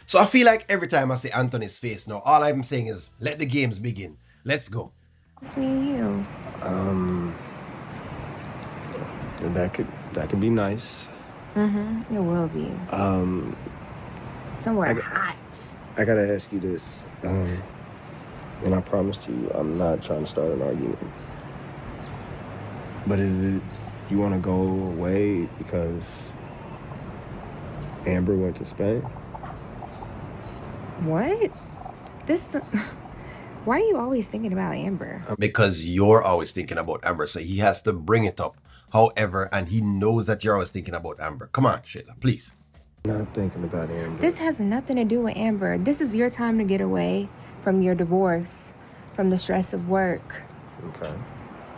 So I feel like every time I see Anthony's face now, all I'm saying is, let the games begin. Let's go. Just me and you. Um, that could be nice. It will be. Somewhere I, hot. I gotta ask you this. And I promised you, I'm not trying to start an argument. But is it you want to go away because Amber went to Spain? What? This. Why are you always thinking about Amber? Because you're always thinking about Amber, so he has to bring it up. However, and he knows that you're always thinking about Amber. Come on, Shayla, please. I'm not thinking about Amber. This has nothing to do with Amber. This is your time to get away from your divorce, from the stress of work, Okay.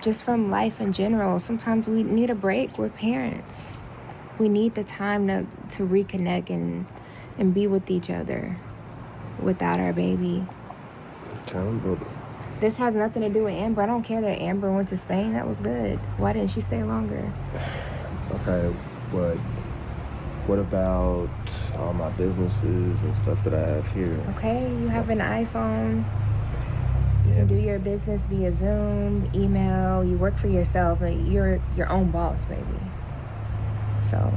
just from life in general. Sometimes we need a break. We're parents. We need the time to reconnect and be with each other without our baby. Okay, but This has nothing to do with Amber. I don't care that Amber went to Spain. That was good. Why didn't she stay longer? okay, but what about all my businesses and stuff that I have here? Okay, you have an iPhone. You Yeah, can do your business via Zoom, email. You work for yourself. You're your own boss, baby. So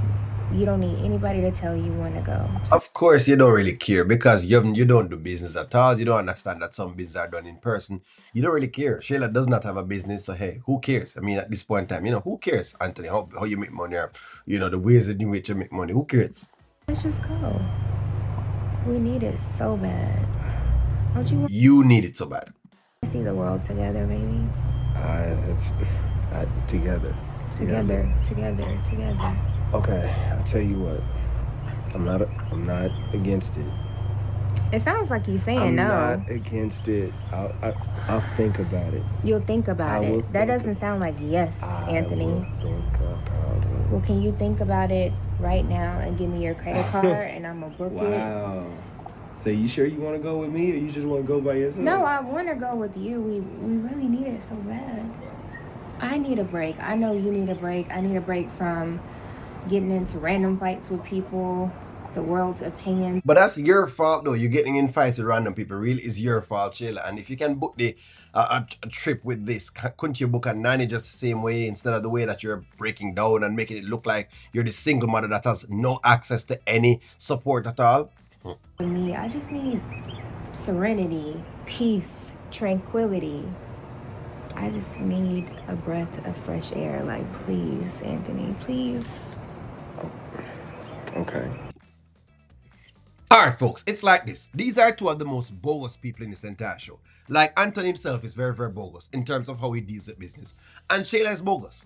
you don't need anybody to tell you when to go. Of course, you don't really care because you don't do business at all. You don't understand that some business are done in person. You don't really care. Shayla does not have a business, so hey, who cares? I mean, at this point in time, who cares, Anthony? How you make money, or the ways in which you make money. Who cares? Let's just go. We need it so bad. Don't you want You need it so bad. to see the world together, baby? together. Together. Okay, I'll tell you what. I'm not against it. It sounds like you saying I'm no. not against it. I'll think about it. You'll think about I will it. That think doesn't sound like yes, Anthony. I will think about it. Well, can you think about it right now and give me your credit card and I'm gonna book it? Wow. So you sure you want to go with me, or you just want to go by yourself? No, I want to go with you. We really need it so bad. I need a break. I know you need a break. I need a break from getting into random fights with people, the world's opinions. But that's your fault, though. You're getting in fights with random people. Really, is your fault, Shayla. And if you can book a trip with this, couldn't you book a nanny just the same way instead of the way that you're breaking down and making it look like you're the single mother that has no access to any support at all? For me, I just need serenity, peace, tranquility. I just need a breath of fresh air. Like, please, Anthony, please. Okay. All right, folks, it's like this. These are two of the most bogus people in this entire show. Like, Anthony himself is very, very bogus in terms of how he deals with business. And Shayla is bogus.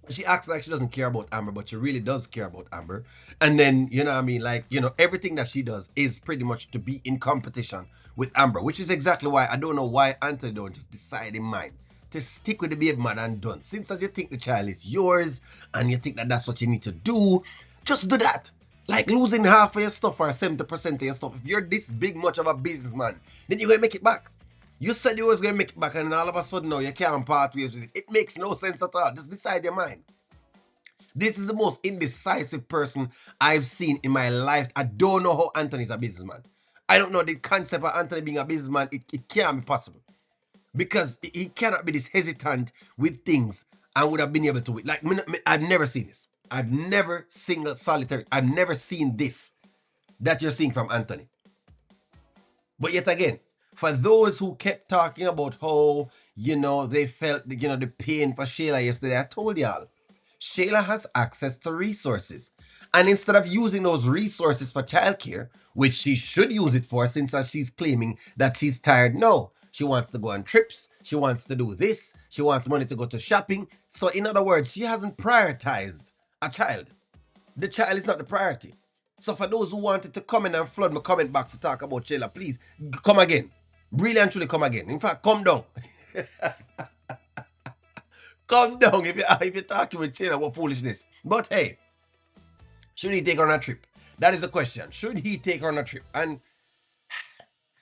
She acts like she doesn't care about Amber, but she really does care about Amber. And then, you know what I mean? Like, everything that she does is pretty much to be in competition with Amber, which is exactly why I don't know why Anthony don't just decide in mind to stick with the baby mother and done. Since as you think the child is yours and you think that that's what you need to do, just do that. Like losing half of your stuff or 70% of your stuff. If you're this big much of a businessman, then you're going to make it back. You said you was going to make it back, and all of a sudden now you can't part ways with it. It makes no sense at all. Just decide your mind. This is the most indecisive person I've seen in my life. I don't know how Anthony's a businessman. I don't know the concept of Anthony being a businessman. It can't be possible. Because he cannot be this hesitant with things and would have been able to win. Like, I've never seen this. I've never single solitary. I've never seen this that you're seeing from Anthony. But yet again, for those who kept talking about how, they felt, the pain for Shayla yesterday, I told y'all, Shayla has access to resources. And instead of using those resources for childcare, which she should use it for since she's claiming that she's tired, no. She wants to go on trips. She wants to do this. She wants money to go to shopping. So in other words, she hasn't prioritized a child. The child is not the priority. So for those who wanted to come in and flood my comment box to talk about Shayla, please come again. Really and truly come again. In fact, come down. Come down if you're talking with Shayla, what foolishness. But hey, should he take her on a trip? That is the question. Should he take her on a trip? And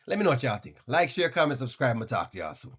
let me know what y'all think. Like, share, comment, subscribe, and talk to y'all soon.